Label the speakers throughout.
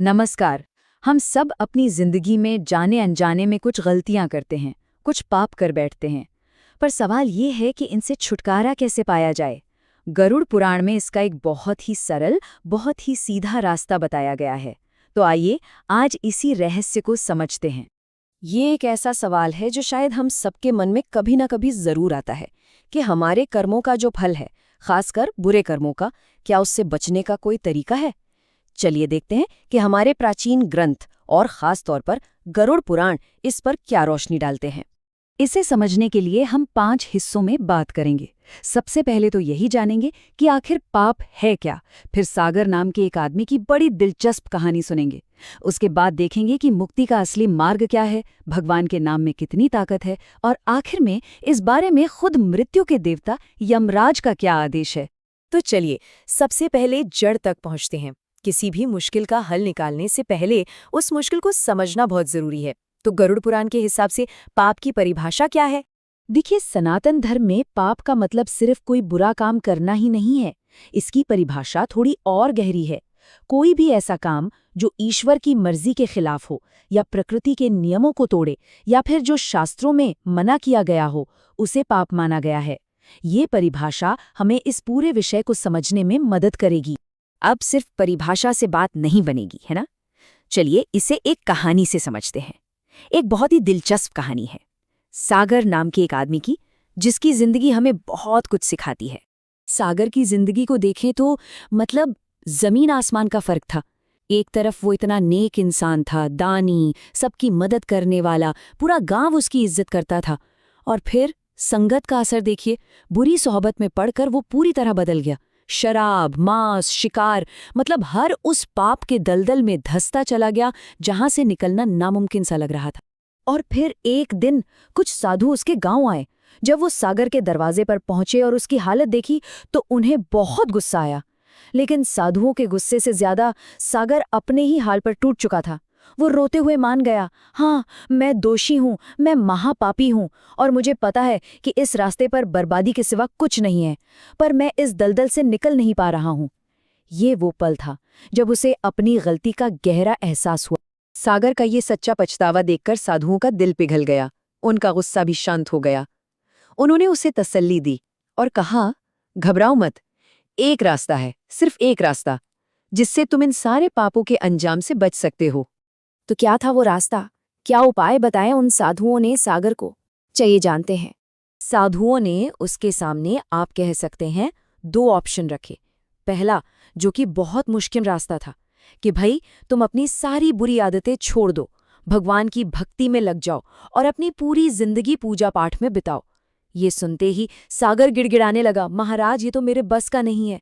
Speaker 1: नमस्कार। हम सब अपनी जिंदगी में जाने अनजाने में कुछ गलतियां करते हैं, कुछ पाप कर बैठते हैं। पर सवाल ये है कि इनसे छुटकारा कैसे पाया जाए। गरुड़ पुराण में इसका एक बहुत ही सरल, बहुत ही सीधा रास्ता बताया गया है। तो आइए आज इसी रहस्य को समझते हैं।
Speaker 2: ये एक ऐसा सवाल है जो शायद हम सबके मन में कभी ना कभी जरूर आता है कि हमारे कर्मों का जो फल है, खासकर बुरे कर्मों का, क्या उससे बचने का कोई तरीका है। चलिए देखते हैं कि हमारे प्राचीन ग्रंथ और खास तौर पर गरुड़ पुराण इस पर क्या रोशनी डालते हैं।
Speaker 1: इसे समझने के लिए हम 5 हिस्सों में बात करेंगे। सबसे पहले तो यही जानेंगे कि आखिर पाप है क्या। फिर सागर नाम के एक आदमी की बड़ी दिलचस्प कहानी सुनेंगे। उसके बाद देखेंगे कि मुक्ति का असली मार्ग क्या है, भगवान के नाम में कितनी ताकत है, और आखिर में इस बारे में खुद मृत्यु के देवता यमराज का क्या आदेश है।
Speaker 2: तो चलिए सबसे पहले जड़ तक पहुंचते हैं। किसी भी मुश्किल का हल निकालने से पहले उस मुश्किल को समझना बहुत जरूरी है। तो गरुड़ पुराण के हिसाब से पाप की परिभाषा क्या है?
Speaker 1: देखिए, सनातन धर्म में पाप का मतलब सिर्फ कोई बुरा काम करना ही नहीं है। इसकी परिभाषा थोड़ी और गहरी है। कोई भी ऐसा काम जो ईश्वर की मर्जी के खिलाफ हो, या प्रकृति के नियमों को तोड़े, या फिर जो शास्त्रों में मना किया गया हो, उसे पाप माना गया है। ये परिभाषा हमें इस पूरे विषय को समझने में मदद करेगी।
Speaker 2: अब सिर्फ परिभाषा से बात नहीं बनेगी, है ना? चलिए इसे एक कहानी से समझते हैं। एक बहुत ही दिलचस्प कहानी है सागर नाम के एक आदमी की, जिसकी जिंदगी हमें बहुत कुछ सिखाती है। सागर की जिंदगी को देखें तो मतलब जमीन आसमान का फर्क था। एक तरफ वो इतना नेक इंसान था, दानी, सबकी मदद करने वाला, पूरा गांव उसकी इज्जत करता था। और फिर संगत का असर देखिए, बुरी सोहबत में पड़कर वो पूरी तरह बदल गया। शराब, मांस, शिकार, मतलब हर उस पाप के दलदल में धंसता चला गया जहां से निकलना नामुमकिन सा लग रहा था। और फिर एक दिन कुछ साधु उसके गांव आए। जब वो सागर के दरवाजे पर पहुंचे और उसकी हालत देखी तो उन्हें बहुत गुस्सा आया। लेकिन साधुओं के गुस्से से ज्यादा सागर अपने ही हाल पर टूट चुका था। वो रोते हुए मान गया, हाँ, मैं दोषी हूँ, मैं महापापी हूँ, और मुझे पता है कि इस रास्ते पर बर्बादी के सिवा कुछ नहीं है, पर मैं इस दलदल से निकल नहीं पा रहा हूँ। ये वो पल था जब उसे अपनी गलती का गहरा एहसास हुआ। सागर का ये सच्चा पछतावा देखकर साधुओं का दिल पिघल गया, उनका गुस्सा भी शांत हो गया। उन्होंने उसे तसल्ली दी और कहा, घबराओ मत, एक रास्ता है, सिर्फ एक रास्ता, जिससे तुम इन सारे पापों के अंजाम से बच सकते हो। तो क्या था वो रास्ता? क्या उपाय बताए उन साधुओं ने सागर को? चलिए जानते हैं। साधुओं ने उसके सामने, आप कह सकते हैं, 2 ऑप्शन रखे। पहला, जो कि बहुत मुश्किल रास्ता था, कि भाई तुम अपनी सारी बुरी आदतें छोड़ दो, भगवान की भक्ति में लग जाओ और अपनी पूरी जिंदगी पूजा पाठ में बिताओ। ये सुनते ही सागर गिड़गिड़ाने लगा, महाराज ये तो मेरे बस का नहीं है।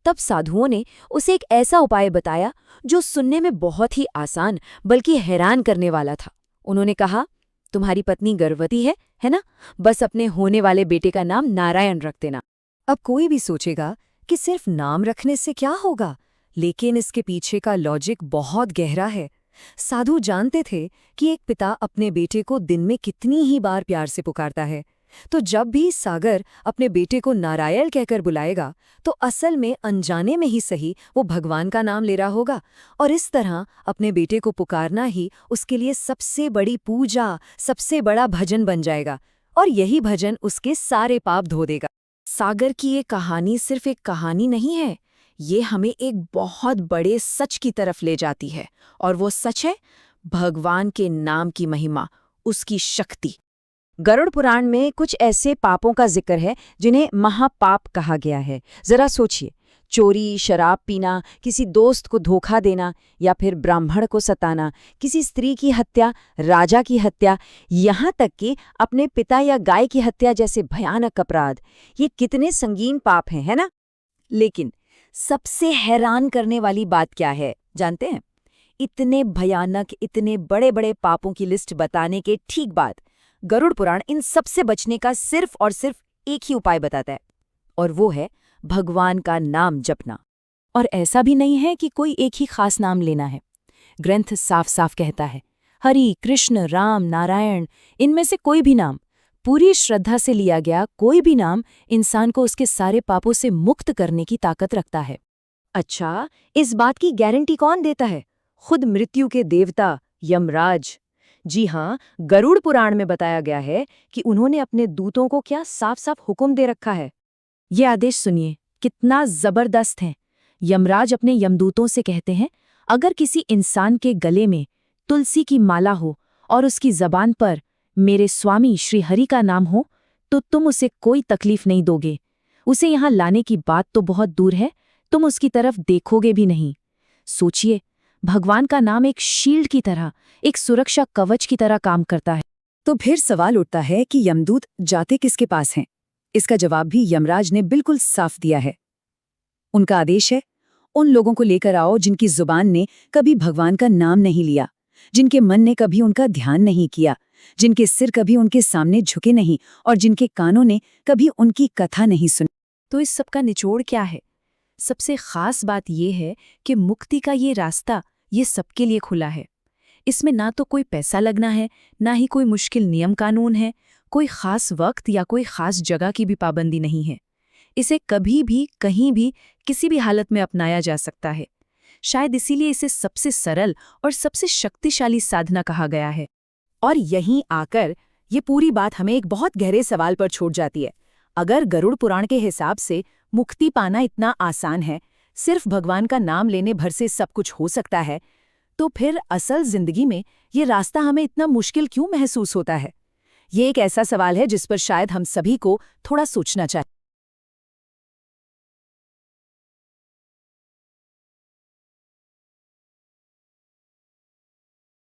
Speaker 2: तब साधुओं ने उसे एक ऐसा उपाय बताया जो सुनने में बहुत ही आसान बल्कि हैरान करने वाला था। उन्होंने कहा, तुम्हारी पत्नी गर्भवती है ना? बस अपने होने वाले बेटे का नाम नारायण रख देना। अब कोई भी सोचेगा कि सिर्फ नाम रखने से क्या होगा, लेकिन इसके पीछे का लॉजिक बहुत गहरा है। साधु जानते थे कि एक पिता अपने बेटे को दिन में कितनी ही बार प्यार से पुकारता है, तो जब भी सागर अपने बेटे को नारायण कहकर बुलाएगा तो असल में अनजाने में ही सही वो भगवान का नाम ले रहा होगा, और इस तरह अपने बेटे को पुकारना ही उसके लिए सबसे बड़ी पूजा, सबसे बड़ा भजन बन जाएगा, और यही भजन उसके सारे पाप धो देगा। सागर की ये कहानी सिर्फ एक कहानी नहीं है, ये हमें एक बहुत बड़े सच की तरफ ले जाती है, और वो सच है भगवान के नाम की महिमा, उसकी शक्ति। गरुड़ पुराण में कुछ ऐसे पापों का जिक्र है जिन्हें महापाप कहा गया है। जरा सोचिए, चोरी, शराब पीना, किसी दोस्त को धोखा देना, या फिर ब्राह्मण को सताना, किसी स्त्री की हत्या, राजा की हत्या, यहाँ तक कि अपने पिता या गाय की हत्या जैसे भयानक अपराध। ये कितने संगीन पाप हैं, है ना? लेकिन सबसे हैरान करने वाली बात क्या है, जानते हैं? इतने भयानक, इतने बड़े बड़े पापों की लिस्ट बताने के ठीक बाद गरुड़ पुराण इन सब से बचने का सिर्फ और सिर्फ एक ही उपाय बताता है, और वो है भगवान का नाम जपना। और ऐसा भी नहीं है कि कोई एक ही खास नाम लेना है। ग्रंथ साफ साफ कहता है, हरि, कृष्ण, राम, नारायण, इनमें से कोई भी नाम, पूरी श्रद्धा से लिया गया कोई भी नाम इंसान को उसके सारे पापों से मुक्त करने की ताकत रखता है। अच्छा, इस बात की गारंटी कौन देता है? खुद मृत्यु के देवता यमराज। जी हाँ, गरुड़ पुराण में बताया गया है कि उन्होंने अपने दूतों को क्या साफ साफ हुक्म दे रखा है। ये आदेश सुनिए, कितना जबरदस्त है। यमराज अपने यमदूतों से कहते हैं, अगर किसी इंसान के गले में तुलसी की माला हो और उसकी जबान पर मेरे स्वामी श्री हरि का नाम हो तो तुम उसे कोई तकलीफ नहीं दोगे। उसे यहाँ लाने की बात तो बहुत दूर है, तुम उसकी तरफ देखोगे भी नहीं। सोचिए, भगवान का नाम एक शील्ड की तरह, एक सुरक्षा कवच की तरह काम करता है।
Speaker 1: तो फिर सवाल उठता है कि यमदूत जाते किसके पास हैं? इसका जवाब भी यमराज ने बिल्कुल साफ दिया है। उनका आदेश है, उन लोगों को लेकर आओ जिनकी जुबान ने कभी भगवान का नाम नहीं लिया, जिनके मन ने कभी उनका ध्यान नहीं किया, जिनके सिर कभी उनके सामने झुके नहीं और जिनके कानों ने कभी उनकी कथा नहीं सुनी।
Speaker 2: तो इस सब का निचोड़ क्या है? सबसे खास बात यह है कि मुक्ति का ये रास्ता ये सबके लिए खुला है। इसमें ना तो कोई पैसा लगना है, ना ही कोई मुश्किल नियम कानून है, कोई खास वक्त या कोई खास जगह की भी पाबंदी नहीं है। इसे कभी भी, कहीं भी, किसी भी हालत में अपनाया जा सकता है। शायद इसीलिए इसे सबसे सरल और सबसे शक्तिशाली साधना कहा गया है।
Speaker 1: और यहीं आकर ये पूरी बात हमें एक बहुत गहरे सवाल पर छोड़ जाती है। अगर गरुड़ पुराण के हिसाब से मुक्ति पाना इतना आसान है, सिर्फ भगवान का नाम लेने भर से सब कुछ हो सकता है, तो फिर असल जिंदगी में ये रास्ता हमें इतना मुश्किल क्यों महसूस होता है? ये एक ऐसा सवाल है जिस पर शायद हम सभी को थोड़ा सोचना चाहिए।